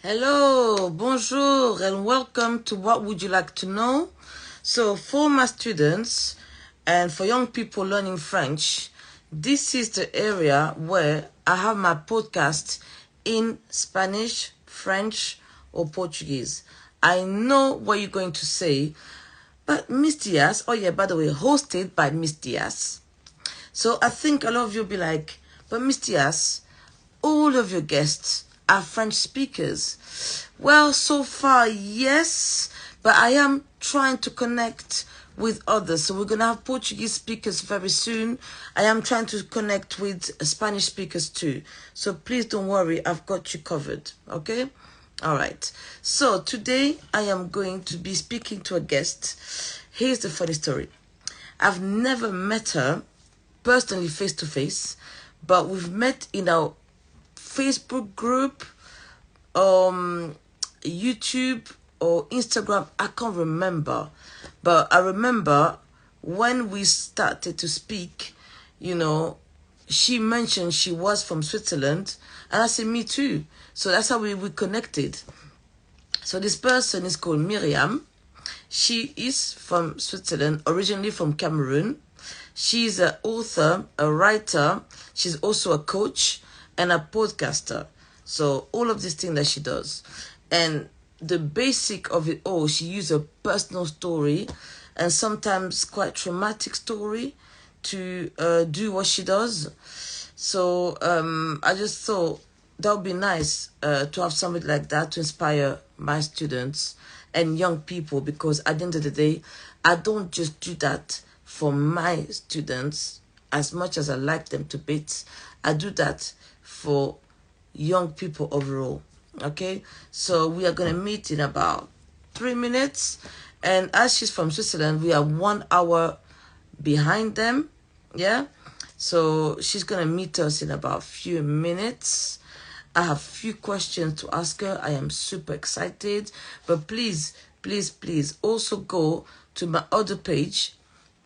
Hello, bonjour, and welcome to What Would You Like to Know? So, for my students and for young people learning French, this is the area where I have my podcast in Spanish, French, or Portuguese. I know what you're going to say, but Miss Diaz, oh yeah, by the way, hosted by Miss Diaz. So I think a lot of you will be like, but Miss Diaz, all of your guests are French speakers. Well, so far, yes, but I am trying to connect with others. So we're going to have Portuguese speakers very soon. I am trying to connect with Spanish speakers too. So please don't worry, I've got you covered, okay? All right. So today I am going to be speaking to a guest. Here's the funny story. I've never met her personally face to face, but we've met in our Facebook group, YouTube or Instagram. I can't remember, but I remember when we started to speak, she mentioned she was from Switzerland, and I said, me too. So that's how we connected. So this person is called Miriam. She is from Switzerland, originally from Cameroon. She's an author, a writer. She's also a coach and a podcaster. So all of these things that she does. And the basic of it all, she used a personal story and sometimes quite traumatic story to do what she does. So I just thought that would be nice to have somebody like that to inspire my students and young people, because at the end of the day, I don't just do that for my students as much as I like them to bits. I do that for young people overall. Okay, so we are going to meet in about 3 minutes, and as she's from Switzerland, we are 1 hour behind them. Yeah, so she's going to meet us in about a few minutes. I have a few questions to ask her. I am super excited, but please also go to my other page,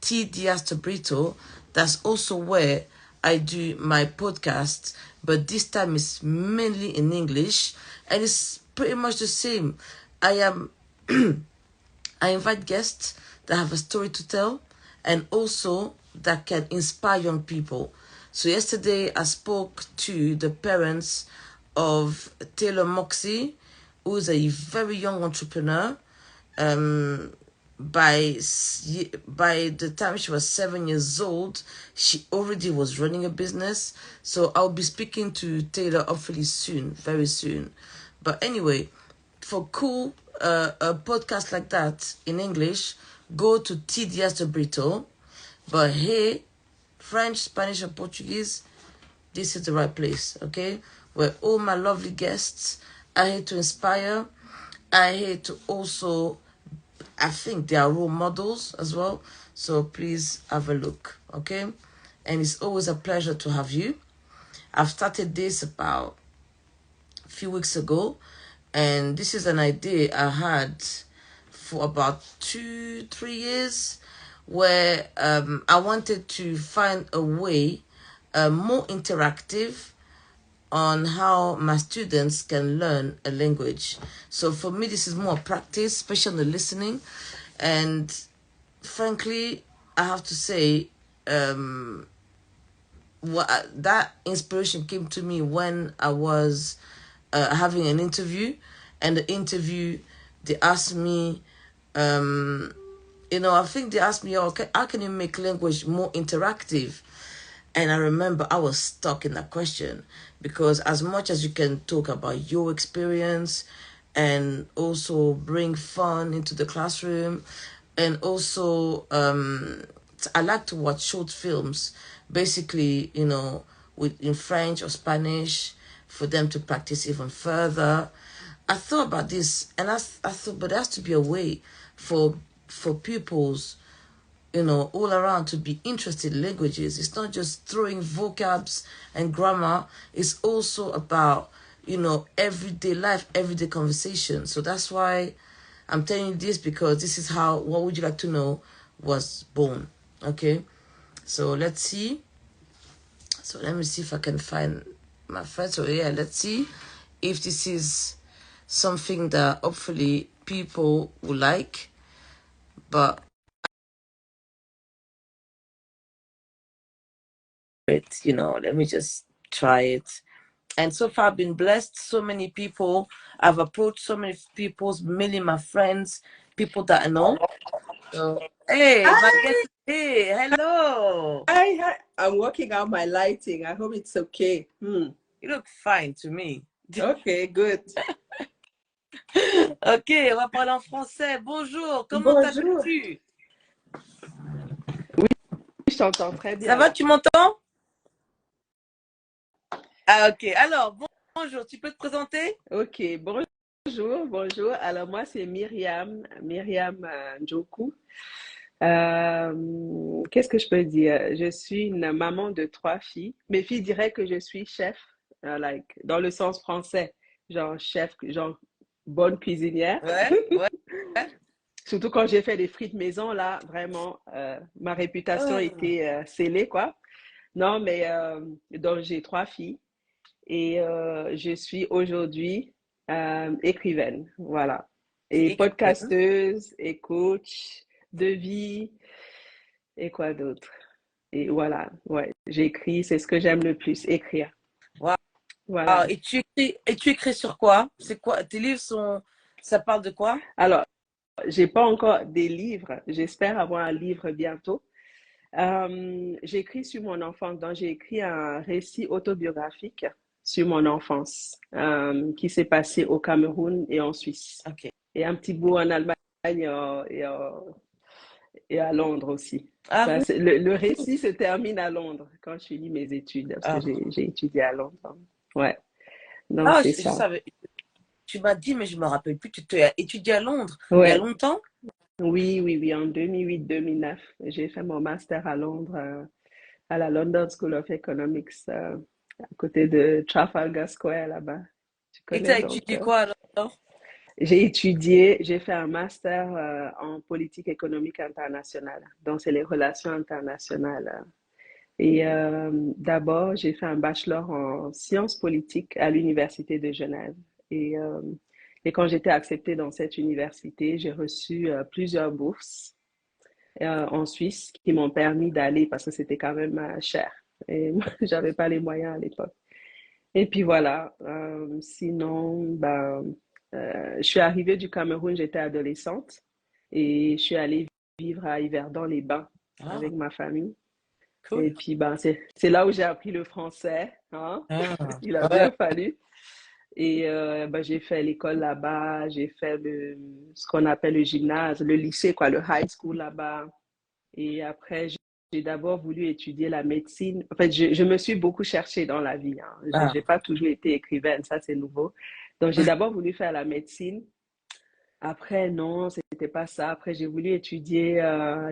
T Diaz de Brito. That's also where I do my podcast, but this time it's mainly in English, and it's pretty much the same. I invite guests that have a story to tell and also that can inspire young people. So yesterday I spoke to the parents of Taylor Moxie, who is a very young entrepreneur. By the time she was 7 years old, she already was running a business. So I'll be speaking to Taylor hopefully soon, very soon. But anyway, for cool a podcast like that in English, go to T Diaz de Brito. But hey, French, Spanish, and Portuguese, this is the right place, okay? Where all my lovely guests are here to inspire. I'm here to also, I think they are role models as well. So please have a look, okay? And it's always a pleasure to have you. I've started this about a few weeks ago, and this is an idea I had for about 2-3 years, where I wanted to find a way more interactive on how my students can learn a language. So for me, this is more practice, especially on the listening. And frankly, I have to say, that inspiration came to me when I was having an interview. And the interview, they asked me, I think they asked me, how can you make language more interactive? And I remember I was stuck in that question, because as much as you can talk about your experience and also bring fun into the classroom, and also I like to watch short films, basically, in French or Spanish, for them to practice even further. I thought about this, and I thought, but there has to be a way for pupils, all around, to be interested in languages. It's not just throwing vocabs and grammar. It's also about, everyday life, everyday conversation. So that's why I'm telling you this, because this is how What Would You Like to Know was born. Okay? So let's see. So let me see if I can find my friend. So yeah, let's see if this is something that hopefully people will like. But let me just try it. And so far I've been blessed. So many people, I've approached so many people, mainly my friends, people that I know. So, hey, my guest, hey, hello. Hi. I'm working out my lighting. I hope it's okay. You look fine to me. Okay, good. Ok, on va parler en français. Bonjour, comment Bonjour. t'appelles-tu? Oui, je t'entends très bien Ça va, là. tu m'entends? Ah, ok. Alors, bonjour, tu peux te présenter? Ok, bonjour. Alors moi, c'est Myriam Njoku. Qu'est-ce que je peux dire? Je suis une maman de 3 filles. Mes filles diraient que je suis chef, dans le sens français, genre chef, genre bonne cuisinière. Ouais. Surtout quand j'ai fait des frites maison, là, vraiment, ma réputation a Oh, été scellée, quoi. Non, mais donc j'ai 3 filles et je suis aujourd'hui écrivaine, voilà. tu Et es écrivaine. podcasteuse et coach de vie et quoi d'autre. Et voilà, ouais, j'écris, c'est ce que j'aime le plus, écrire. Wow. Voilà. Et tu écris sur quoi? C'est quoi? Tes livres ça parle de quoi? Alors, j'ai pas encore des livres, j'espère avoir un livre bientôt. J'écris sur mon enfance, donc j'ai écrit un récit autobiographique sur mon enfance qui s'est passé au Cameroun et en Suisse. Ok. Et un petit bout en Allemagne et à Londres aussi. Ah Ça, oui? le récit se termine à Londres quand je finis mes études, parce que Ah, j'ai étudié à Londres. Ouais, donc ah, c'est je ça. savais. Tu m'as dit, mais je me rappelle plus. Tu t'es étudié à Londres il y a Ouais, longtemps? oui, en 2008-2009, j'ai fait mon master à Londres, à la London School of Economics, à côté de Trafalgar Square là-bas. Tu Et connais t'as donc. étudié quoi alors? J'ai fait un master en politique économique internationale. Donc, c'est les relations internationales. Et d'abord, j'ai fait un bachelor en sciences politiques à l'Université de Genève. Et, euh, et quand j'étais acceptée dans cette université, j'ai reçu plusieurs bourses en Suisse qui m'ont permis d'aller parce que c'était quand même cher. Et moi, j'avais pas les moyens à l'époque. Et puis voilà. Sinon, je suis arrivée du Cameroun, j'étais adolescente et je suis allée vivre à Yverdon-les-Bains Ah, avec ma famille. cool. Et puis, c'est là où j'ai appris le français, hein. Ah, Il a ouais. bien fallu. Et j'ai fait l'école là-bas, j'ai fait ce qu'on appelle le gymnase, le lycée, quoi, le high school là-bas. Et après, j'ai d'abord voulu étudier la médecine. En fait, je me suis beaucoup cherchée dans la vie, hein. Ah, J'ai pas toujours été écrivaine, ça c'est nouveau. Donc, j'ai d'abord voulu faire la médecine. Après, non, c'était pas ça. Après, j'ai voulu étudier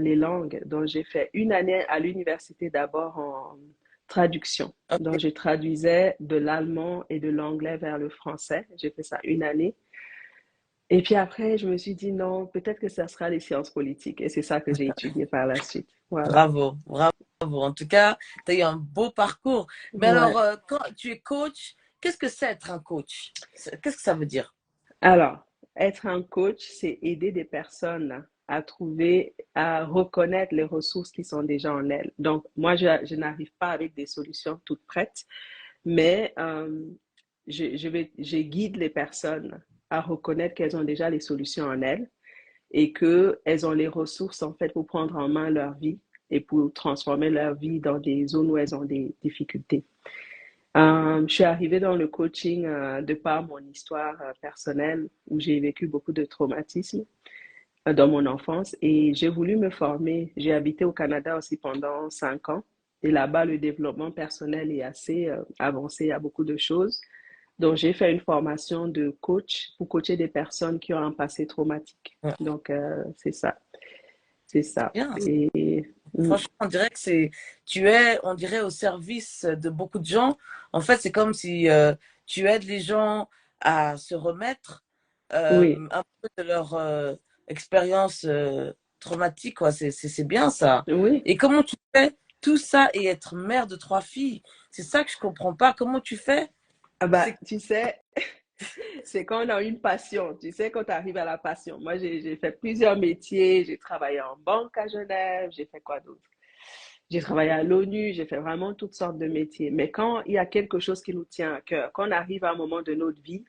les langues. Donc, j'ai fait une année à l'université d'abord en traduction. ok. Donc, je traduisais de l'allemand et de l'anglais vers le français. J'ai fait ça une année. Et puis après, je me suis dit non, peut-être que ça sera les sciences politiques. Et c'est ça que j'ai étudié par la suite. Voilà. Bravo. En tout cas, tu as eu un beau parcours. Mais alors, Ouais. quand tu es coach, qu'est-ce que c'est être un coach? Qu'est-ce que ça veut dire? Alors, être un coach, c'est aider des personnes à trouver, à reconnaître les ressources qui sont déjà en elles. Donc, moi, je n'arrive pas avec des solutions toutes prêtes, mais je guide les personnes à reconnaître qu'elles ont déjà les solutions en elles et qu'elles ont les ressources, en fait, pour prendre en main leur vie et pour transformer leur vie dans des zones où elles ont des difficultés. Je suis arrivée dans le coaching de par mon histoire personnelle où j'ai vécu beaucoup de traumatismes dans mon enfance et j'ai voulu me former. J'ai habité au Canada aussi pendant 5 ans et là-bas, le développement personnel est assez avancé. Il y a beaucoup de choses. Donc, j'ai fait une formation de coach pour coacher des personnes qui ont un passé traumatique. Ouais, Donc, c'est ça. C'est c'est ça. bien. Et Franchement, on dirait que on dirait au service de beaucoup de gens. En fait, c'est comme si tu aides les gens à se remettre oui, un peu de leur expérience traumatique, quoi. C'est bien ça. oui. Et comment tu fais tout ça et être mère de 3 filles? C'est ça que je comprends pas. Comment tu fais? Ah bah, C'est tu sais, C'est quand on a une passion, tu sais, quand tu arrives à la passion. Moi, j'ai fait plusieurs métiers, j'ai travaillé en banque à Genève, j'ai fait quoi d'autre? J'ai travaillé à l'ONU, j'ai fait vraiment toutes sortes de métiers. Mais quand il y a quelque chose qui nous tient à cœur, quand on arrive à un moment de notre vie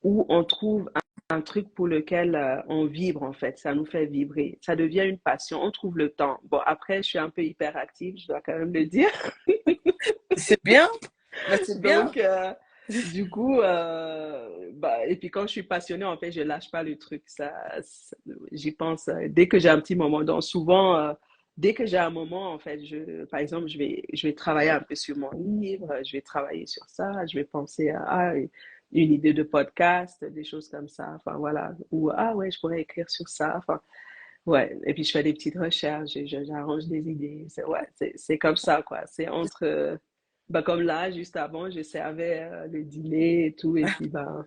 où on trouve un truc pour lequel on vibre, en fait, ça nous fait vibrer, ça devient une passion, on trouve le temps. Bon, après, je suis un peu hyperactive, je dois quand même le dire. C'est bien, mais c'est bien. Donc, du coup, bah, et puis quand je suis passionnée, en fait, je lâche pas le truc. J'y pense dès que j'ai un petit moment. Donc, souvent, dès que j'ai un moment, en fait, par exemple, je vais travailler un peu sur mon livre, je vais travailler sur ça, je vais penser à une idée de podcast, des choses comme ça. Enfin, voilà. Ou, ah ouais, je pourrais écrire sur ça. Enfin, ouais. Et puis, je fais des petites recherches et j'arrange des idées. Ouais, c'est comme ça, quoi. C'est entre, bah, comme là, juste avant, je servais le dîner et tout, et puis bah,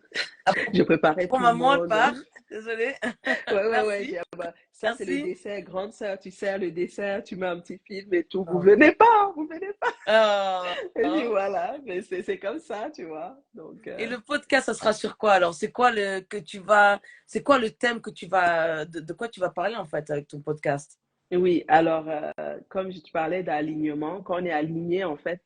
je préparais Bon, tout le maman, elle monde. part. Désolée. Ouais. Je Merci. dis, ah bah, ça, c'est le Merci. dessert. Grande sœur, tu sers le dessert, tu mets un petit film et tout. Vous venez pas, vous venez pas. Et puis Oh. voilà, mais c'est comme ça, tu vois. Donc, Et le podcast, ça sera sur quoi alors? C'est quoi c'est quoi le thème que de quoi tu vas parler en fait avec ton podcast? oui, alors, comme je te parlais d'alignement, quand on est aligné, en fait,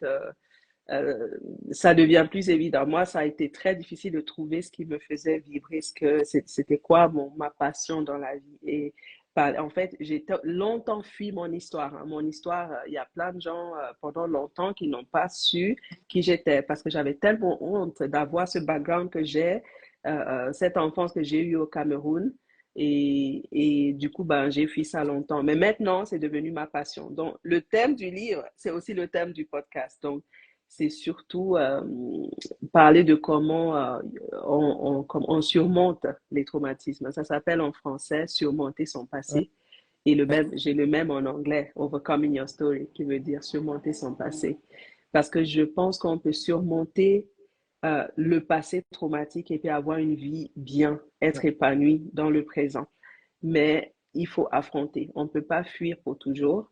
euh, ça devient plus évident. Moi, ça a été très difficile de trouver ce qui me faisait vibrer, c'était quoi ma passion dans la vie. Et en fait, j'ai longtemps fui mon histoire, hein. Mon histoire, il y a plein de gens pendant longtemps qui n'ont pas su qui j'étais parce que j'avais tellement honte d'avoir ce background que j'ai, cette enfance que j'ai eue au Cameroun. Et du coup, ben, j'ai fui ça longtemps. Mais maintenant, c'est devenu ma passion. Donc, le thème du livre, c'est aussi le thème du podcast. Donc, c'est surtout parler de comment on surmonte les traumatismes. Ça s'appelle en français surmonter son Ouais. passé. Et j'ai le même en anglais, overcoming your story, qui veut dire surmonter son passé. Parce que je pense qu'on peut surmonter le passé traumatique et puis avoir une vie bien, être épanoui dans le présent. Mais il faut affronter. On ne peut pas fuir pour toujours.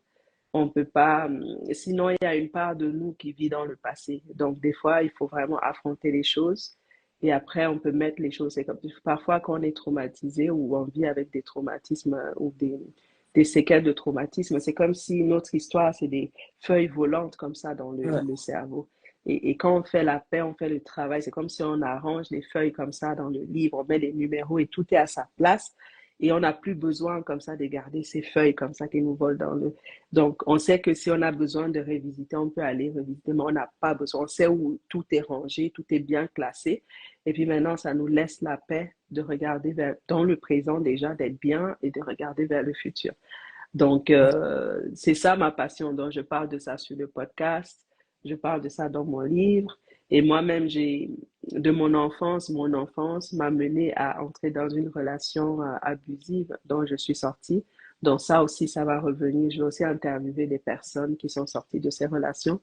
On peut pas, sinon il y a une part de nous qui vit dans le passé. Donc des fois, il faut vraiment affronter les choses et après on peut mettre les choses. C'est comme parfois quand on est traumatisé ou on vit avec des traumatismes ou des séquelles de traumatisme, c'est comme si notre histoire, c'est des feuilles volantes comme ça dans Ouais. le cerveau. Et quand on fait la paix, on fait le travail, c'est comme si on arrange les feuilles comme ça dans le livre, on met les numéros et tout est à sa place. Et on n'a plus besoin comme ça de garder ces feuilles comme ça qui nous volent dans le... Donc, on sait que si on a besoin de révisiter, on peut aller révisiter, mais on n'a pas besoin. On sait où tout est rangé, tout est bien classé. Et puis maintenant, ça nous laisse la paix de regarder dans le présent déjà, d'être bien et de regarder vers le futur. Donc, c'est ça ma passion. Donc, je parle de ça sur le podcast, je parle de ça dans mon livre. Et moi-même, de mon enfance m'a mené à entrer dans une relation abusive dont je suis sortie. Donc, ça aussi, ça va revenir. Je vais aussi interviewer des personnes qui sont sorties de ces relations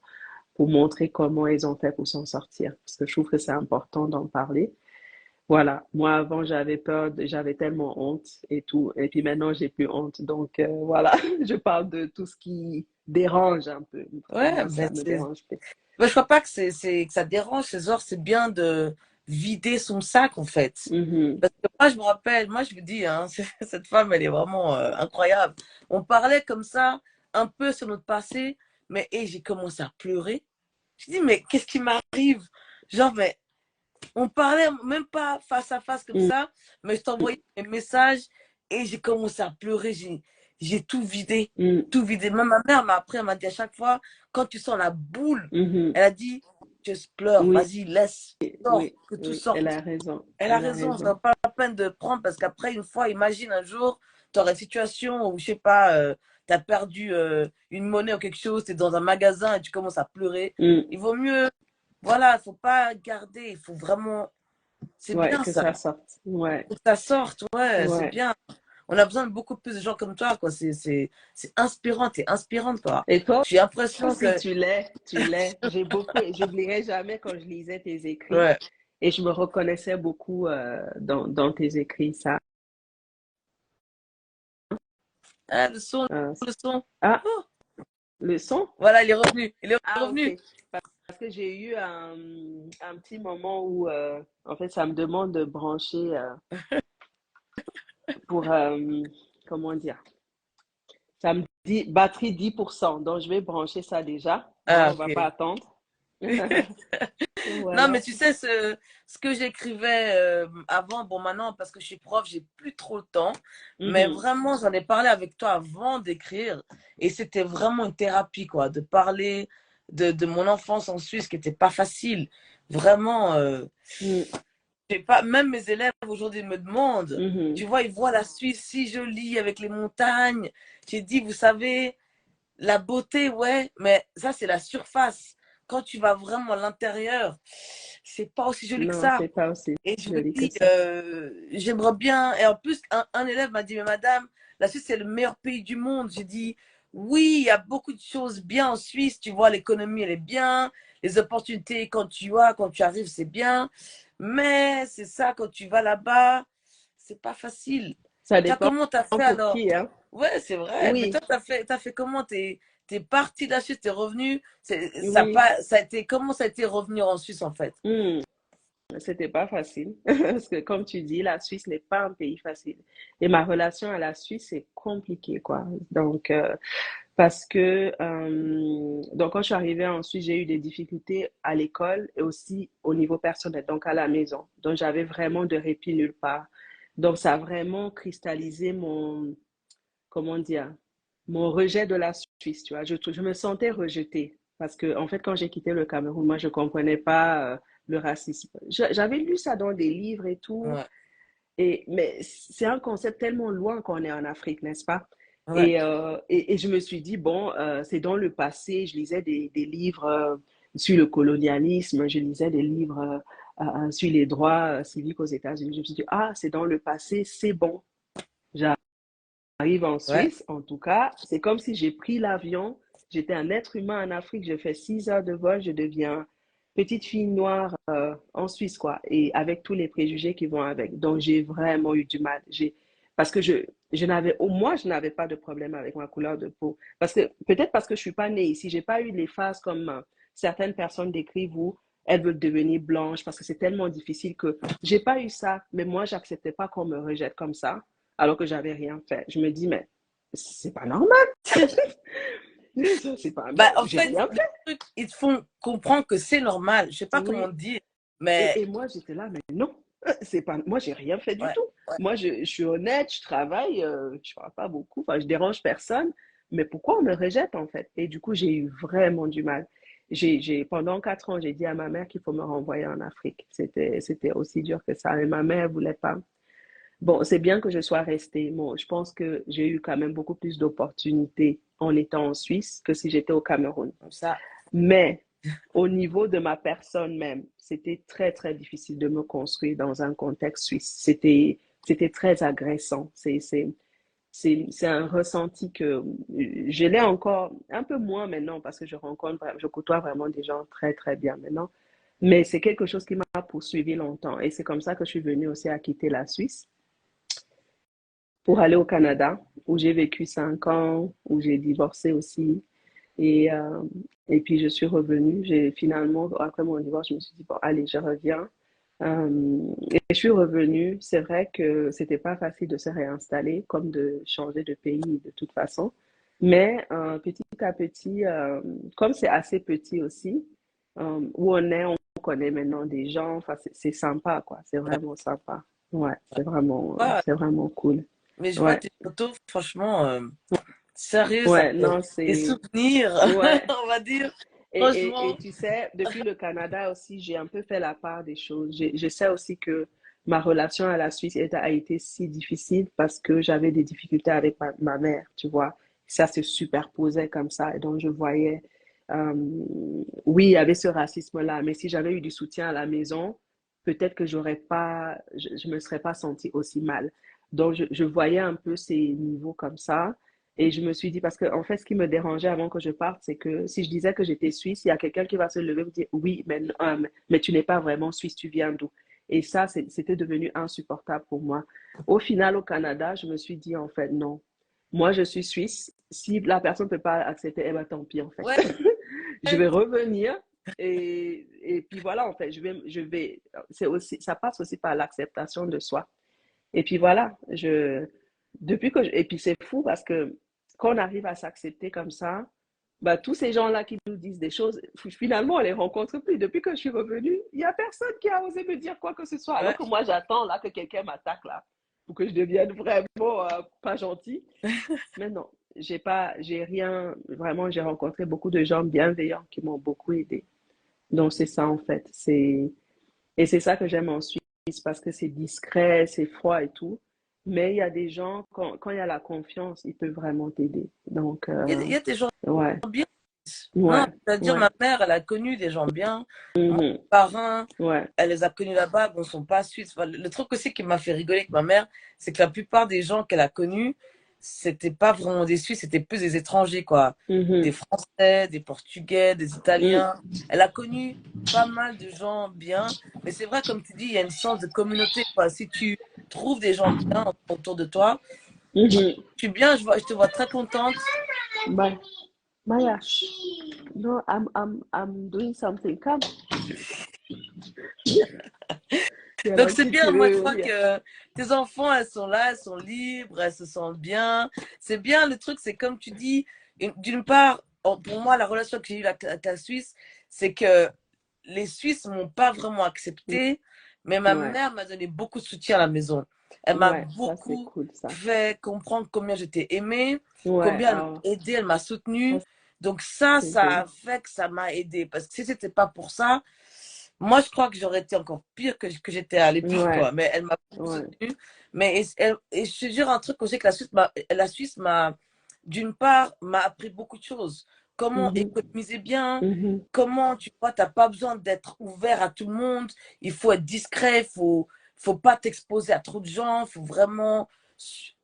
pour montrer comment elles ont fait pour s'en sortir. Parce que je trouve que c'est important d'en parler. Voilà, moi avant j'avais peur, j'avais tellement honte et tout, et puis maintenant j'ai plus honte. Donc voilà, je parle de tout ce qui dérange un peu. Pour Ouais, moi, ça me dérange plus. je crois pas que que ça dérange, c'est genre, c'est bien de vider son sac, en fait. Mhm, Parce que moi, je me rappelle, moi, je vous dis, hein, cette femme, elle est vraiment incroyable. On parlait comme ça, un peu sur notre passé, mais et j'ai commencé à pleurer. Je dis, mais qu'est-ce qui m'arrive? Genre, mais on parlait même pas face à face comme mhm, ça, mais je t'envoyais un message et j'ai commencé à pleurer. J'ai tout vidé, mhm, tout vidé. Même ma mère elle m'a dit à chaque fois, quand tu sens la boule, mhm. elle a dit, just pleure, Oui, vas-y, laisse, sors, oui, que tout oui, elle sorte. a raison, Elle a elle a raison, ça raison. n'a pas la peine de prendre parce qu'après, une fois, imagine un jour, tu aurais une situation où, je sais pas, tu as perdu une monnaie ou quelque chose, tu es dans un magasin et tu commences à pleurer. Mhm. Il vaut mieux, voilà, il ne faut pas garder, il faut vraiment. C'est Ouais, bien que ça. ça sorte. Ouais, Faut que ça sorte, ouais, c'est ouais. bien. On a besoin de beaucoup plus de gens comme toi, quoi. C'est inspirant, t'es inspirante, quoi. Et toi J'ai l'impression aussi, que. tu l'es, tu l'es. J'ai beaucoup, j'oublierai jamais quand je lisais tes écrits Ouais. et je me reconnaissais beaucoup dans tes écrits, ça. Ah, Euh, le son. ah, Oh, le son? voilà, il est revenu. Il est Ah, revenu. ok. Parce que j'ai eu un petit moment où, en fait, ça me demande de brancher pour, comment dire, ça me dit batterie 10%. Donc, je vais brancher ça déjà. Hein, Ah, on va pas ok. attendre. Non, mais Voilà. tu sais, ce que j'écrivais avant, bon, maintenant, parce que je suis prof, j'ai plus trop le temps, mais Mhm. vraiment, j'en ai parlé avec toi avant d'écrire, et c'était vraiment une thérapie, quoi, de parler de mon enfance en Suisse, qui était pas facile. Vraiment, Mm. je sais pas, même mes élèves aujourd'hui me demandent, Mhm. tu vois, ils voient la Suisse si jolie avec les montagnes. J'ai dit, vous savez, la beauté, ouais, mais ça, c'est la surface. Quand tu vas vraiment à l'intérieur, c'est pas aussi joli que Non, ça. c'est pas aussi Et je me joli que dis, ça. j'aimerais bien. Et en plus, un élève m'a dit, mais madame, la Suisse, c'est le meilleur pays du monde. J'ai dit, oui, il y a beaucoup de choses bien en Suisse. Tu vois, l'économie, elle est bien. Les opportunités, quand tu arrives, c'est bien. Mais c'est ça, quand tu vas là-bas, c'est pas facile. Ça Toi, dépend comment t'as fait pour alors? qui, hein? Ouais, c'est vrai. Mais Oui, toi, t'as fait comment? T'es parti de la Suisse, t'es revenu. oui. Ça a été, comment ça a été revenir en Suisse, en fait? Hmm. C'était pas facile parce que comme tu dis, la Suisse n'est pas un pays facile. Et ma relation à la Suisse, c'est compliqué, quoi. Donc, parce que donc quand je suis arrivée en Suisse, j'ai eu des difficultés à l'école et aussi au niveau personnel, donc à la maison. Donc, j'avais vraiment de répit nulle part. Donc, ça a vraiment cristallisé mon, comment dire, mon rejet de la Suisse, tu vois. Je me sentais rejetée parce que, en fait, quand j'ai quitté le Cameroun, moi, je comprenais pas le racisme. J'avais lu ça dans des livres et tout, Ouais, mais c'est un concept tellement loin qu'on est en Afrique, n'est-ce pas? ouais. Et je me suis dit, bon, c'est dans le passé, je lisais des livres sur le colonialisme, je lisais des livres sur les droits civiques aux États-Unis. Je me suis dit, ah, c'est dans le passé, c'est bon. Arrive en Ouais. Suisse, en tout cas, c'est comme si j'ai pris l'avion, j'étais un être humain en Afrique, je fais 6 heures de vol, je deviens petite fille noire en Suisse, quoi, et avec tous les préjugés qui vont avec. Donc, j'ai vraiment eu du mal. Parce que je n'avais, au moins, je n'avais pas de problème avec ma couleur de peau. Parce que, peut-être parce que je suis pas née ici, j'ai pas eu les phases comme certaines personnes décrivent où elles veulent devenir blanches parce que c'est tellement difficile que j'ai pas eu ça. Mais moi, j'acceptais pas qu'on me rejette comme ça alors que j'avais rien fait. Je me dis, mais c'est pas normal. C'est pas, Bah, en j'ai fait, rien le fait. truc, ils te font comprendre que c'est normal. Je sais pas comment Oui. dire, mais Et moi, j'étais là, mais non, c'est pas, moi, j'ai rien fait du ouais, tout. ouais. Moi, je suis honnête, je travaille, je parle pas beaucoup, enfin, je dérange personne. Mais pourquoi on me rejette, en fait? Et du coup, j'ai eu vraiment du mal. Pendant 4 ans, j'ai dit à ma mère qu'il faut me renvoyer en Afrique. C'était aussi dur que ça. Et ma mère voulait pas. Bon, c'est bien que je sois restée. Bon, je pense que j'ai eu quand même beaucoup plus d'opportunités en étant en Suisse que si j'étais au Cameroun. Comme ça. Mais au niveau de ma personne même, c'était très, très difficile de me construire dans un contexte suisse. C'était très agressant. C'est un ressenti que je l'ai encore un peu moins maintenant parce que je côtoie vraiment des gens très, très bien maintenant. Mais c'est quelque chose qui m'a poursuivi longtemps. Et c'est comme ça que je suis venue aussi à quitter la Suisse pour aller au Canada, où j'ai vécu 5 ans, où j'ai divorcé aussi. Et, euh, et puis je suis revenue. J'ai finalement, après mon divorce, je me suis dit, bon, allez, je reviens. Et je suis revenue. C'est vrai que c'était pas facile de se réinstaller, comme de changer de pays de toute façon. Mais petit à petit, comme c'est assez petit aussi, où on est, on connaît maintenant des gens. Enfin, c'est sympa, quoi. C'est Ouais. vraiment sympa. Ouais, Ouais. c'est vraiment cool. Mais je vois Ouais, tes photos, franchement, sérieux, ça ouais, fait non, des c'est, souvenirs, ouais. on va dire. Et Franchement, tu sais, depuis le Canada aussi, j'ai un peu fait la part des choses. Je sais aussi que ma relation à la Suisse a été si difficile parce que j'avais des difficultés avec ma mère, tu vois. Ça se superposait comme ça. Et donc, je voyais, euh, oui, il y avait ce racisme-là, mais si j'avais eu du soutien à la maison, peut-être que je me serais pas sentie aussi mal. Donc, je voyais un peu ces niveaux comme ça. Et je me suis dit, parce que en fait, ce qui me dérangeait avant que je parte, c'est que si je disais que j'étais suisse, il y a quelqu'un qui va se lever et me dire, oui, mais tu n'es pas vraiment suisse, tu viens d'où? Et ça, c'était devenu insupportable pour moi. Au final, au Canada, je me suis dit, en fait, non. Moi, je suis suisse. Si la personne ne peut pas accepter, eh ben, tant pis, en fait. ouais, Je vais revenir. Et puis voilà, en fait, c'est aussi, ça passe aussi par l'acceptation de soi. Et puis voilà, et puis c'est fou parce que quand on arrive à s'accepter comme ça, bah, tous ces gens-là qui nous disent des choses, finalement, on les rencontre plus. Depuis que je suis revenue, il n'y a personne qui a osé me dire quoi que ce soit. Alors Ouais. que moi, j'attends là que quelqu'un m'attaque là pour que je devienne vraiment pas gentil. Mais non, j'ai rien, vraiment, j'ai rencontré beaucoup de gens bienveillants qui m'ont beaucoup aidé. Donc, c'est ça, en fait. Et c'est ça que j'aime en Suisse parce que c'est discret, c'est froid et tout. Mais il y a des gens, quand il y a la confiance, ils peuvent vraiment t'aider. Donc, Il y a des gens ouais, bien. Non, ouais, c'est-à-dire ouais. ma mère, elle a connu des gens bien. Mon Mhm. parrain, Ouais. elle les a connus là-bas, bon, ils ne sont pas suisses. Enfin, le truc aussi qui m'a fait rigoler avec ma mère, c'est que la plupart des gens qu'elle a connus, c'était pas vraiment des Suisses, c'était plus des étrangers, quoi. Des Mhm. Français, des Portugais, des Mm. Italiens. Elle a connu pas mal de gens bien. Mais c'est vrai, comme tu dis, il y a une sorte de communauté, quoi. Si tu trouves des gens bien autour de toi, Mhm. je suis bien, je te vois très contente. Bye. Maya, no, I'm doing something. Come. Il y a Donc un c'est petit bien, moi je poulet. crois que tes enfants, elles sont là, elles sont libres, elles se sentent bien. C'est bien, le truc, c'est comme tu dis, d'une part, pour moi, la relation que j'ai eue avec la Suisse, c'est que les Suisses m'ont pas vraiment accepté, mais ma Ouais, mère m'a donné beaucoup de soutien à la maison. Elle m'a ouais, ça c'est beaucoup cool ça. fait comprendre combien j'étais aimée, Ouais, combien elle m'a ah, aidée, elle m'a ça soutenue. Donc ça, c'est ça beau. a fait que ça m'a aidée. Parce que si c'était pas pour ça, moi, je crois que j'aurais été encore pire que j'étais à l'époque, Ouais, quoi. Mais elle m'a beaucoup ouais. soutenue. Mais et je te jure un truc aussi que la Suisse m'a, d'une part, m'a appris beaucoup de choses. Comment Mhm. économiser bien, Mhm. comment, tu vois, t'as pas besoin d'être ouvert à tout le monde. Il faut être discret, faut pas t'exposer à trop de gens. Il faut vraiment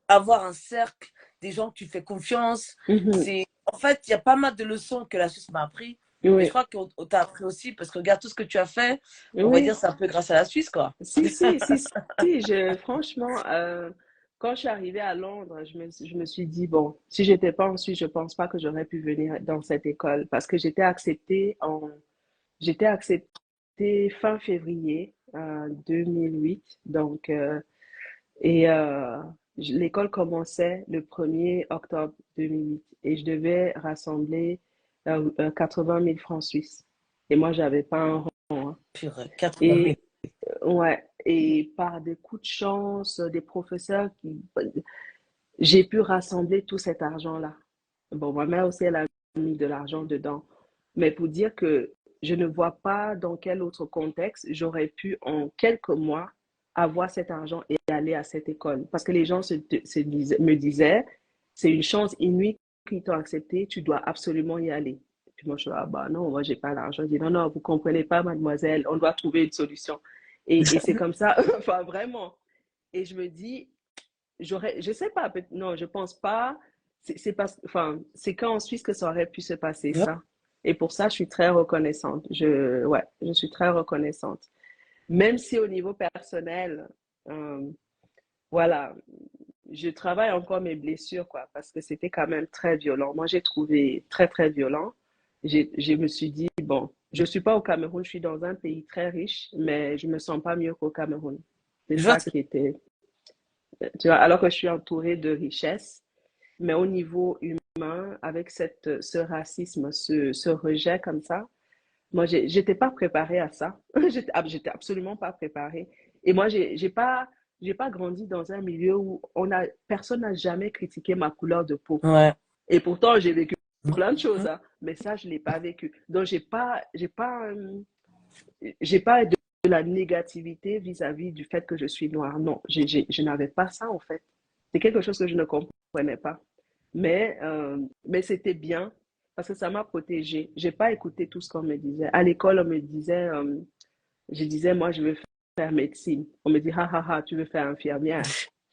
avoir un cercle, des gens que tu fais confiance. Mhm. En fait, il y a pas mal de leçons que la Suisse m'a appris. Mais je Oui, crois qu'on t'a appris aussi, parce que regarde tout ce que tu as fait, on va dire oui. c'est un peu grâce à la Suisse, quoi. Si, franchement, quand je suis arrivée à Londres, je me suis dit, bon, si j'étais pas en Suisse, je pense pas que j'aurais pu venir dans cette école parce que j'étais acceptée fin février 2008, donc, l'école commençait le 1er octobre 2008 et je devais rassembler 80 000 francs suisses. Et moi, j'avais pas un rond, hein. Purée, 80 000. Et ouais, et par des coups de chance, des professeurs j'ai pu rassembler tout cet argent-là. Bon, ma mère aussi, elle a mis de l'argent dedans. Mais pour dire que je ne vois pas dans quel autre contexte j'aurais pu, en quelques mois, avoir cet argent et aller à cette école. Parce que les gens me disaient, c'est une chance inouïe qu'ils t'ont accepté, tu dois absolument y aller. Puis moi, je suis ah bah non, moi, j'ai pas l'argent. Je dis, non, non, vous comprenez pas, mademoiselle, on doit trouver une solution. Et c'est comme ça, enfin, vraiment. Et je me dis, je sais pas, non, je pense pas. C'est parce, enfin, c'est quand en Suisse que ça aurait pu se passer ça. Et pour ça, je suis très reconnaissante. Ouais, je suis très reconnaissante. Même si au niveau personnel, euh, voilà, je travaille encore mes blessures, quoi, parce que c'était quand même très violent. Moi, j'ai trouvé très, très violent. Je me suis dit, bon, je suis pas au Cameroun, je suis dans un pays très riche, mais je me sens pas mieux qu'au Cameroun. C'est Je vois ça qui était, tu vois, alors que je suis entourée de richesses. Mais au niveau humain, avec ce racisme, ce rejet comme ça, moi, j'étais pas préparée à ça. J'étais absolument pas préparée. Et moi, j'ai pas grandi dans un milieu où personne n'a jamais critiqué ma couleur de peau. ouais. Et pourtant, j'ai vécu plein de choses, hein, mais ça, je l'ai pas vécu. Donc, j'ai pas de la négativité vis-à-vis du fait que je suis noire. Non, je n'avais pas ça, en fait. C'est quelque chose que je ne comprenais pas. Mais c'était bien parce que ça m'a protégée. J'ai pas écouté tout ce qu'on me disait. À l'école, on me disait, je disais, moi, je veux faire médecine. On me dit, ha, ha, ha, tu veux faire infirmière.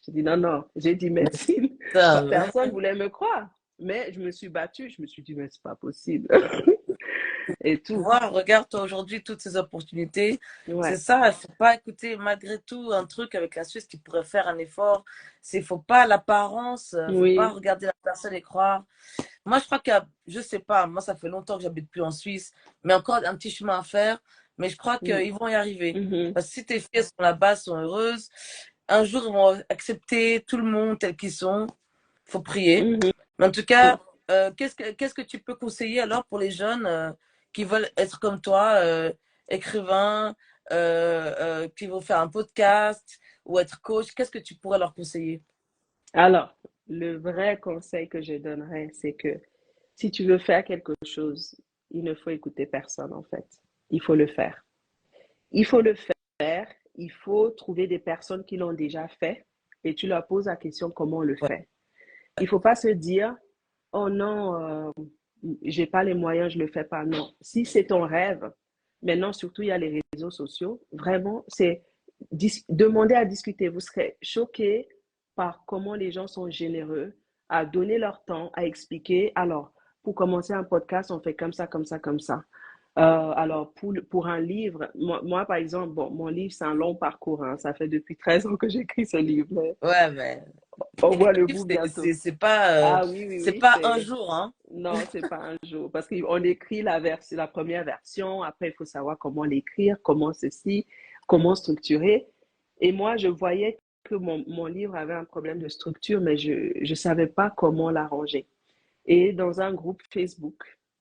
Je dis, non, non, j'ai dit médecine. Ça, Personne voulait me croire. Mais je me suis battue. Je me suis dit, mais c'est pas possible. Et tu tout. vois, regarde-toi aujourd'hui toutes ces opportunités. C'est Ouais. ça, il faut pas écouter malgré tout un truc avec la Suisse qui pourrait faire un effort. Faut pas l'apparence, faut pas Oui. regarder la personne et croire. Moi, je crois je sais pas, moi, ça fait longtemps que j'habite plus en Suisse, mais encore un petit chemin à faire. Mais je crois Mm. qu'ils vont y arriver. Mhm. Parce que si tes filles sont là-bas, sont heureuses, un jour, ils vont accepter tout le monde tel qu'ils sont. Faut prier. Mhm. Mais en tout cas, qu'est-ce que tu peux conseiller alors pour les jeunes qui veulent être comme toi, écrivains, qui vont faire un podcast ou être coach? Qu'est-ce que tu pourrais leur conseiller? Alors, le vrai conseil que je donnerais, c'est que si tu veux faire quelque chose, il ne faut écouter personne en fait. Il faut le faire. Il faut le faire. Il faut trouver des personnes qui l'ont déjà fait et tu leur poses la question comment on le Ouais, fait. Il ne faut pas se dire, oh non, j'ai pas les moyens, je le fais pas. Non. Si c'est ton rêve, maintenant surtout il y a les réseaux sociaux, vraiment, c'est demander à discuter. Vous serez choqués par comment les gens sont généreux à donner leur temps, à expliquer. Alors, pour commencer un podcast, on fait comme ça, comme ça, comme ça. Alors, pour un livre, moi, par exemple, bon, mon livre, c'est un long parcours. Hein. Ça fait depuis 13 ans que j'écris ce livre. Mais ouais, mais on voit le livre, bout bientôt. c'est Ah oui, oui, oui, pas un c'est... jour, hein. Non, c'est pas un jour. Parce qu'on écrit la première version. Après, il faut savoir comment l'écrire, comment ceci, comment structurer. Et moi, je voyais que mon livre avait un problème de structure, mais je ne savais pas comment l'arranger. Et dans un groupe Facebook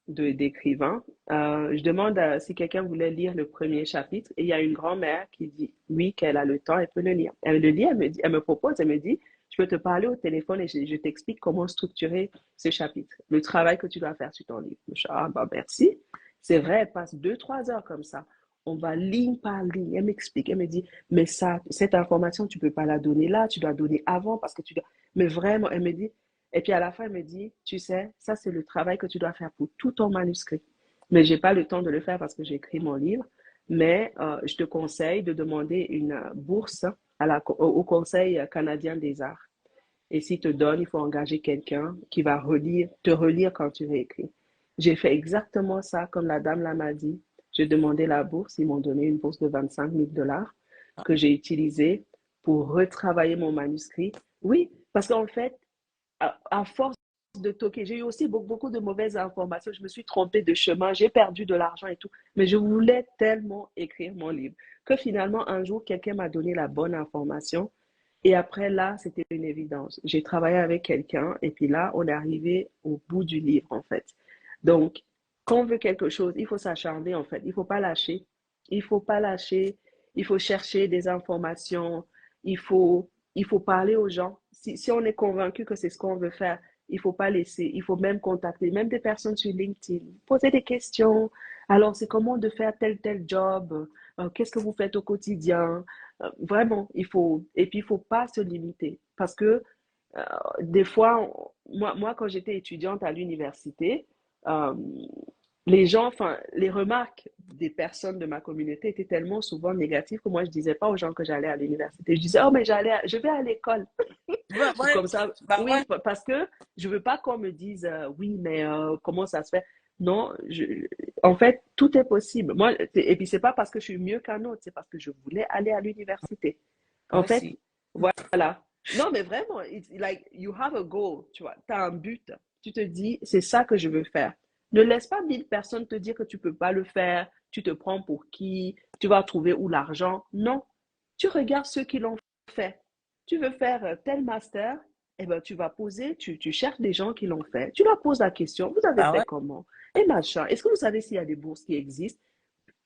d'écrivains, je demande si quelqu'un voulait lire le premier chapitre et il y a une grand-mère qui dit oui, qu'elle a le temps, elle peut le lire. Elle le lit, elle me propose, elle me dit, je peux te parler au téléphone et je t'explique comment structurer ce chapitre, le travail que tu dois faire sur ton livre. Je dis, ah, bah merci. C'est vrai, elle passe 2, 3 heures comme ça. On va ligne par ligne. Elle m'explique, elle me dit, mais ça, cette information, tu peux pas la donner là, tu dois donner avant parce que tu dois. Mais vraiment, elle me dit, et puis à la fin, elle me dit, tu sais, ça c'est le travail que tu dois faire pour tout ton manuscrit. Mais j'ai pas le temps de le faire parce que j'ai écrit mon livre. Mais je te conseille de demander une bourse au Conseil canadien des arts. Et s'il te donne, il faut engager quelqu'un qui va te relire quand tu réécris. J'ai fait exactement ça comme la dame là m'a dit. J'ai demandé la bourse, ils m'ont donné une bourse de 25 000 $ que j'ai utilisée pour retravailler mon manuscrit. Oui, parce qu'en fait, à force de toquer, j'ai eu aussi beaucoup de mauvaises informations. Je me suis trompée de chemin, j'ai perdu de l'argent et tout. Mais je voulais tellement écrire mon livre que finalement, un jour, quelqu'un m'a donné la bonne information. Et après, là, c'était une évidence. J'ai travaillé avec quelqu'un et puis là, on est arrivé au bout du livre, en fait. Donc, quand on veut quelque chose, il faut s'acharner, en fait. Il ne faut pas lâcher. Il ne faut pas lâcher. Il faut chercher des informations. Il faut, il faut parler aux gens. Si on est convaincu que c'est ce qu'on veut faire, il ne faut pas laisser. Il faut même contacter, même des personnes sur LinkedIn. Poser des questions. Alors, c'est comment de faire tel job? Qu'est-ce que vous faites au quotidien? Vraiment, il faut, et puis il faut pas se limiter parce que euh, des fois, moi, quand j'étais étudiante à l'université, euh, les gens, enfin, les remarques des personnes de ma communauté étaient tellement souvent négatives que moi, je disais pas aux gens que j'allais à l'université. Je disais, oh, mais je vais à l'école. Ouais, Ou ouais, comme ça, bah oui, ouais, parce que je veux pas qu'on me dise, oui, mais comment ça se fait? Non, en fait, tout est possible. Moi, et puis c'est pas parce que je suis mieux qu'un autre, c'est parce que je voulais aller à l'université. En moi fait, aussi. voilà. Non, mais vraiment, it's like you have a goal, tu vois, tu as un but. Tu te dis, c'est ça que je veux faire. Ne laisse pas 1000 personnes te dire que tu peux pas le faire, tu te prends pour qui, tu vas trouver où l'argent. Non, tu regardes ceux qui l'ont fait. Tu veux faire tel master, eh ben, tu vas poser, tu cherches des gens qui l'ont fait. Tu leur poses la question, vous avez Bah fait ouais. comment? Et machin, est-ce que vous savez s'il y a des bourses qui existent?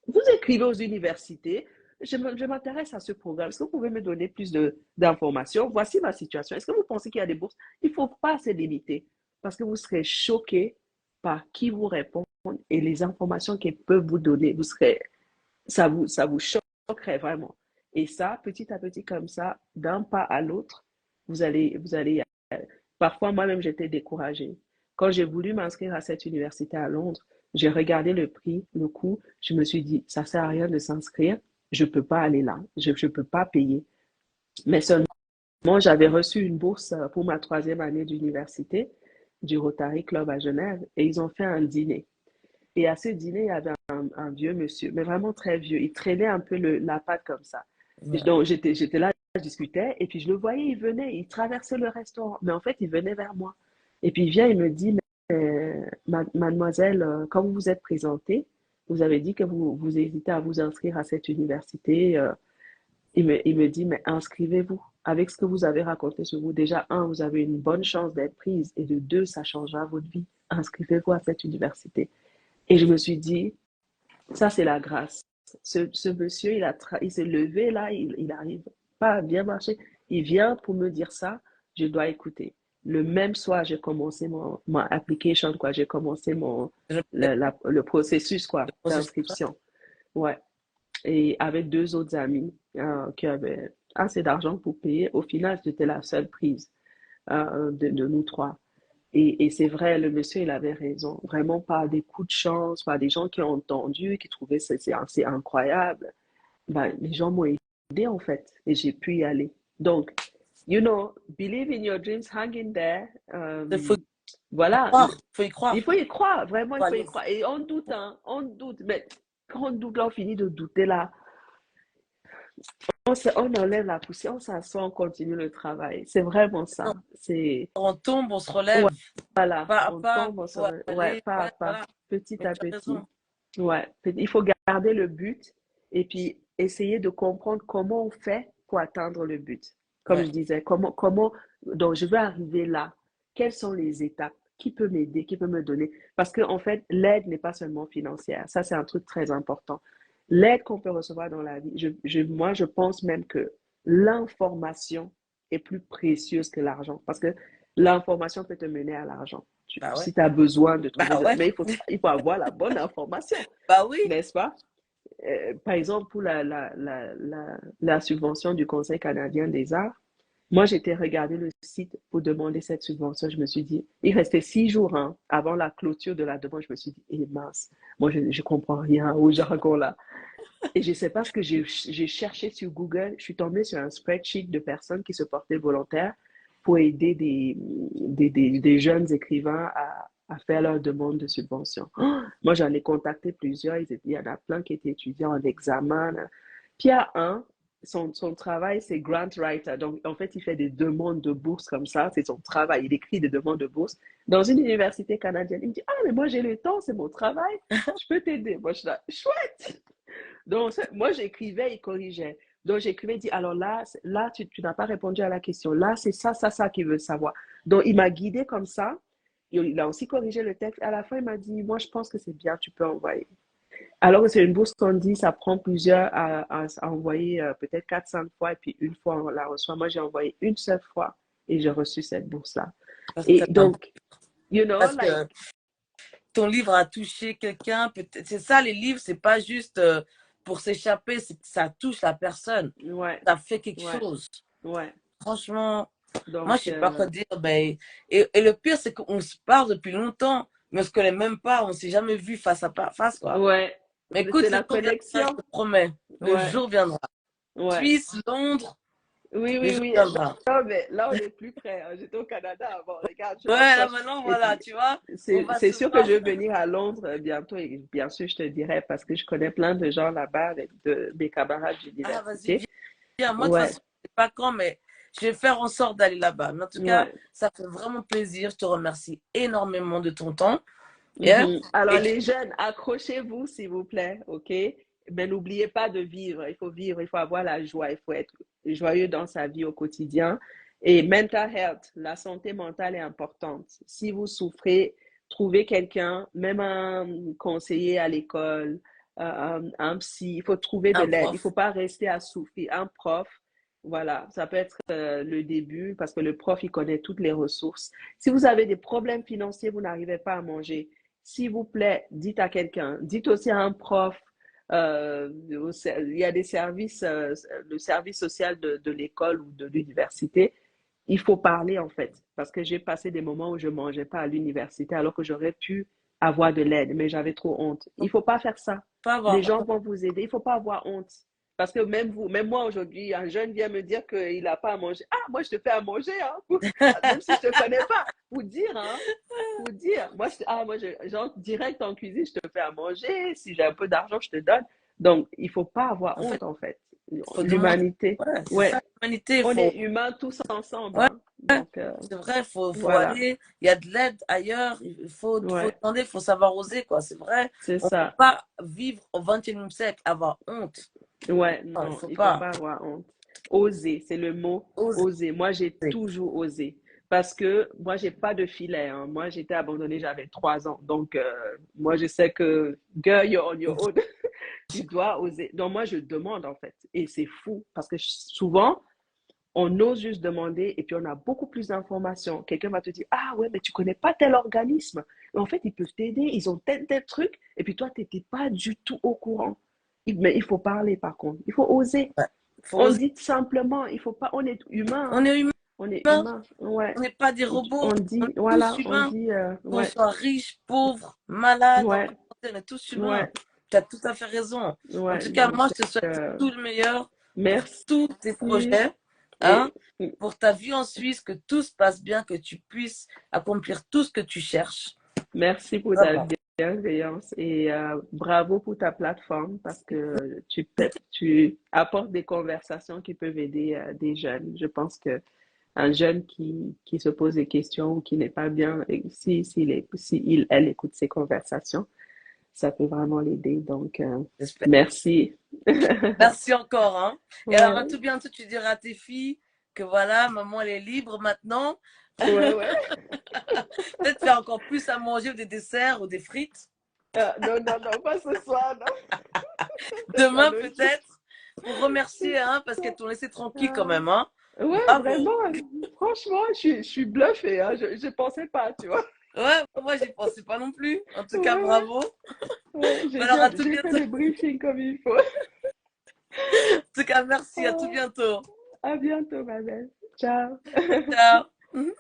Vous écrivez aux universités, je m'intéresse à ce programme. Est-ce que vous pouvez me donner plus d'informations? Voici ma situation. Est-ce que vous pensez qu'il y a des bourses? Il ne faut pas se limiter parce que vous serez choqué par qui vous répond et les informations qu'ils peuvent vous donner. Ça vous choquerait vraiment. Et ça, petit à petit, comme ça, d'un pas à l'autre, vous allez. Parfois, moi-même, j'étais découragée. Quand j'ai voulu m'inscrire à cette université à Londres, j'ai regardé le prix, le coût. Je me suis dit, ça sert à rien de s'inscrire. Je peux pas aller là. Je peux pas payer. Mais seulement, j'avais reçu une bourse pour ma troisième année d'université du Rotary Club à Genève et ils ont fait un dîner. Et à ce dîner, il y avait un vieux monsieur, mais vraiment très vieux. Il traînait un peu la patte comme ça. Et Ouais. donc, j'étais là, je discutais, et puis je le voyais, il venait, il traversait le restaurant. Mais en fait, il venait vers moi. Et puis il vient, il me dit, Mademoiselle, quand vous vous êtes présentée, vous avez dit que vous hésitez à vous inscrire à cette université. Il me dit, mais inscrivez-vous. Avec ce que vous avez raconté sur vous, déjà, un, vous avez une bonne chance d'être prise, et de deux, ça changera votre vie. Inscrivez-vous à cette université. Et je me suis dit, ça, c'est la grâce. Ce monsieur, il s'est levé là, il arrive pas à bien marcher. Il vient pour me dire ça, je dois écouter. Le même soir, j'ai commencé mon application, quoi. J'ai commencé Je- le processus, quoi, le processus, d'inscription. Ouais. Et avec deux autres amis qui avaient assez d'argent pour payer. Au final, j'étais la seule prise de nous trois. Et c'est vrai, le monsieur, il avait raison. Vraiment pas des coups de chance, pas des gens qui ont entendu, qui trouvaient c'est assez incroyable. Ben, les gens m'ont aidé en fait et j'ai pu y aller. Donc, you know, believe in your dreams, hang in there. il faut y Voilà, croire, faut y croire. il faut y croire, vraiment, il Faut faut y aller- croire. Et on doute, hein, on doute, mais quand on doute, là, on finit de douter là. On enlève la poussière, on s'assoit, on continue le travail. C'est vraiment ça. C'est, On tombe, on se relève, voilà, pas à on pas, tombe, faut ouais, aller, pas à ouais, pas, voilà. petit Mais à tu as petit. raison. Ouais, il faut garder le but et puis essayer de comprendre comment on fait pour atteindre le but. Comme Ouais. je disais, donc je veux arriver là. Quelles sont les étapes? Qui peut m'aider? Qui peut me donner? Parce que, en fait, l'aide n'est pas seulement financière. Ça, c'est un truc très important. L'aide qu'on peut recevoir dans la vie, moi, je pense même que l'information est plus précieuse que l'argent. Parce que l'information peut te mener à l'argent. Bah ouais. Si tu as besoin de trouver, Bah ouais. mais il faut avoir la bonne information, Bah oui. n'est-ce pas? Par exemple, pour la subvention du Conseil canadien des arts, moi, j'étais regarder le site pour demander cette subvention. Je me suis dit, il restait 6 jours hein, avant la clôture de la demande. Je me suis dit, eh mince, moi, je ne comprends rien au jargon là. Et je ne sais pas ce que j'ai cherché sur Google. Je suis tombée sur un spreadsheet de personnes qui se portaient volontaires pour aider des jeunes écrivains à faire leur demande de subvention. Oh, moi, j'en ai contacté plusieurs. Il y en a plein qui étaient étudiants en examen. Puis il y a un, son travail, c'est grant writer. Donc, en fait, il fait des demandes de bourse comme ça. C'est son travail. Il écrit des demandes de bourse dans une université canadienne. Il me dit, ah, mais moi, j'ai le temps, c'est mon travail. Je peux t'aider. Moi, je suis là, chouette. Donc, moi, j'écrivais, il corrigeait. Donc, j'écrivais, il dit, alors là tu n'as pas répondu à la question. Là, c'est ça qu'il veut savoir. Donc, il m'a guidé comme ça. Il a aussi corrigé le texte. À la fin, il m'a dit, moi, je pense que c'est bien, tu peux envoyer. Alors que c'est une bourse qu'on dit, ça prend plusieurs à envoyer peut-être 4-5 fois et puis une fois on la reçoit. Moi, j'ai envoyé une seule fois et j'ai reçu cette bourse-là. Parce que Et c'est donc, you know, parce like, que ton livre a touché quelqu'un. C'est ça, les livres, c'est pas juste pour s'échapper, c'est que ça touche la personne. ouais, Ça fait quelque ouais, chose. ouais. Franchement, moi, je Donc, sais pas quoi dire. Ben, et le pire, c'est qu'on se parle depuis longtemps, mais on se connaît même pas. On s'est jamais vu face à face, quoi. ouais, Mais écoute, c'est le la jour viendra, je connexion. te promets. Le Ouais, jour viendra. ouais. Suisse, Londres, Oui, le oui, jour oui. viendra. Non, mais là, on est plus près, hein. J'étais au Canada avant. Regarde, je Ouais, là m'approche. maintenant, Et voilà, puis, tu vois, on c'est, va c'est se sûr que voir. je vais venir à Londres bientôt. Et bien sûr, je te dirai parce que je connais plein de gens là-bas avec mes camarades Ah, vas-y, d'université. viens. Moi, de toute Ouais, façon, je sais pas quand, mais je vais faire en sorte d'aller là-bas. Mais en tout cas, ouais. ça fait vraiment plaisir. Je te remercie énormément de ton temps. Yeah. Mhm. Alors, Et les jeunes, accrochez-vous, s'il vous plaît, OK? Mais n'oubliez pas de vivre. Il faut vivre, il faut avoir la joie, il faut être joyeux dans sa vie au quotidien. Et mental health, la santé mentale est importante. Si vous souffrez, trouvez quelqu'un, même un conseiller à l'école, un psy. Il faut trouver de un l'aide. Il ne prof. faut pas rester à souffrir. Un prof, voilà, ça peut être le début parce que le prof, il connaît toutes les ressources. Si vous avez des problèmes financiers, vous n'arrivez pas à manger, s'il vous plaît, dites à quelqu'un, dites aussi à un prof, il y a des services, le service social de l'école ou de l'université. Il faut parler en fait, parce que j'ai passé des moments où je ne mangeais pas à l'université alors que j'aurais pu avoir de l'aide, mais j'avais trop honte. Il ne faut pas faire ça. Pas Les avoir gens vont vous aider. Il ne faut pas avoir honte. Parce que même vous, même moi aujourd'hui, un jeune vient me dire qu'il n'a pas à manger. Ah, moi je te fais à manger, hein, même si je ne te connais pas, pour dire, hein, pour dire. Genre, direct en cuisine, je te fais à manger. Si j'ai un peu d'argent, je te donne. Donc, il ne faut pas avoir en fait, honte, en fait. il faut demander. L'humanité. Ouais, c'est Ouais, ça, l'humanité. on Faut... est humains tous ensemble, Ouais, hein. Donc, C'est vrai, faut voilà. aller, il y a de l'aide ailleurs, faut Ouais, demander, il faut savoir oser, quoi. C'est vrai, c'est on peut ça. pas vivre au 21e siècle, avoir honte. Ouais, Non, il non, faut il faut pas. pas avoir honte. Oser, c'est le mot Oser. oser. Moi, j'ai toujours osé. Parce que moi, j'ai pas de filet, hein. Moi, j'étais abandonnée, j'avais 3 ans. Donc, moi, je sais que, girl, you're on your own. Tu dois oser. Donc, moi, je demande, en fait. Et c'est fou. Parce que souvent, on ose juste demander et puis on a beaucoup plus d'informations. Quelqu'un va te dire, ah ouais, mais tu connais pas tel organisme. Mais en fait, ils peuvent t'aider, ils ont tel truc. Et puis toi, tu n'étais pas du tout au courant. Mais il faut parler par contre. Il faut oser. Ouais. Faut On oser. dit simplement, il faut pas, on est humain, On hein. est humain, On est on humain. Ouais. n'est pas des robots, On on dit, est tous voilà, on humains. dit, Qu'on ouais, soit riche, pauvre, malade, en bonne ouais, santé, on est tous humains. ouais, Tu as tout à fait raison. En ouais. tout cas, Donc, moi, je te souhaite tout le meilleur pour tous tes merci. projets, hein, Et pour ta vie en Suisse, que tout se passe bien, que tu puisses accomplir tout ce que tu cherches. merci pour ta Vraiment. bienveillance et bravo pour ta plateforme parce que tu apportes des conversations qui peuvent aider des jeunes. Je pense que un jeune qui se pose des questions ou qui n'est pas bien, et elle écoute ces conversations, ça peut vraiment l'aider. Donc, J'espère. merci. Merci encore, hein. Et alors, à Ouais, tout bientôt, tu diras à tes filles que voilà, maman, elle est libre maintenant. ouais, ouais. Peut-être faire encore plus à manger ou des desserts ou des frites. Non, non, non, pas ce soir, non. Peut-être la Demain, logique. peut-être, pour remercier, hein, parce qu'elles t'ont laissé tranquille quand Ah. même, hein. Ouais, Bravo. vraiment, franchement, je suis bluffée, hein. Je pensais pas, tu vois. Ouais, moi, j'y pensais pas non plus. En tout cas, Ouais, ouais, bravo. ouais, Alors, à tout j'ai fait bientôt. le briefing comme il faut. En tout cas, merci, à tout Ah, bientôt. à bientôt, ma belle. Ciao. Ciao.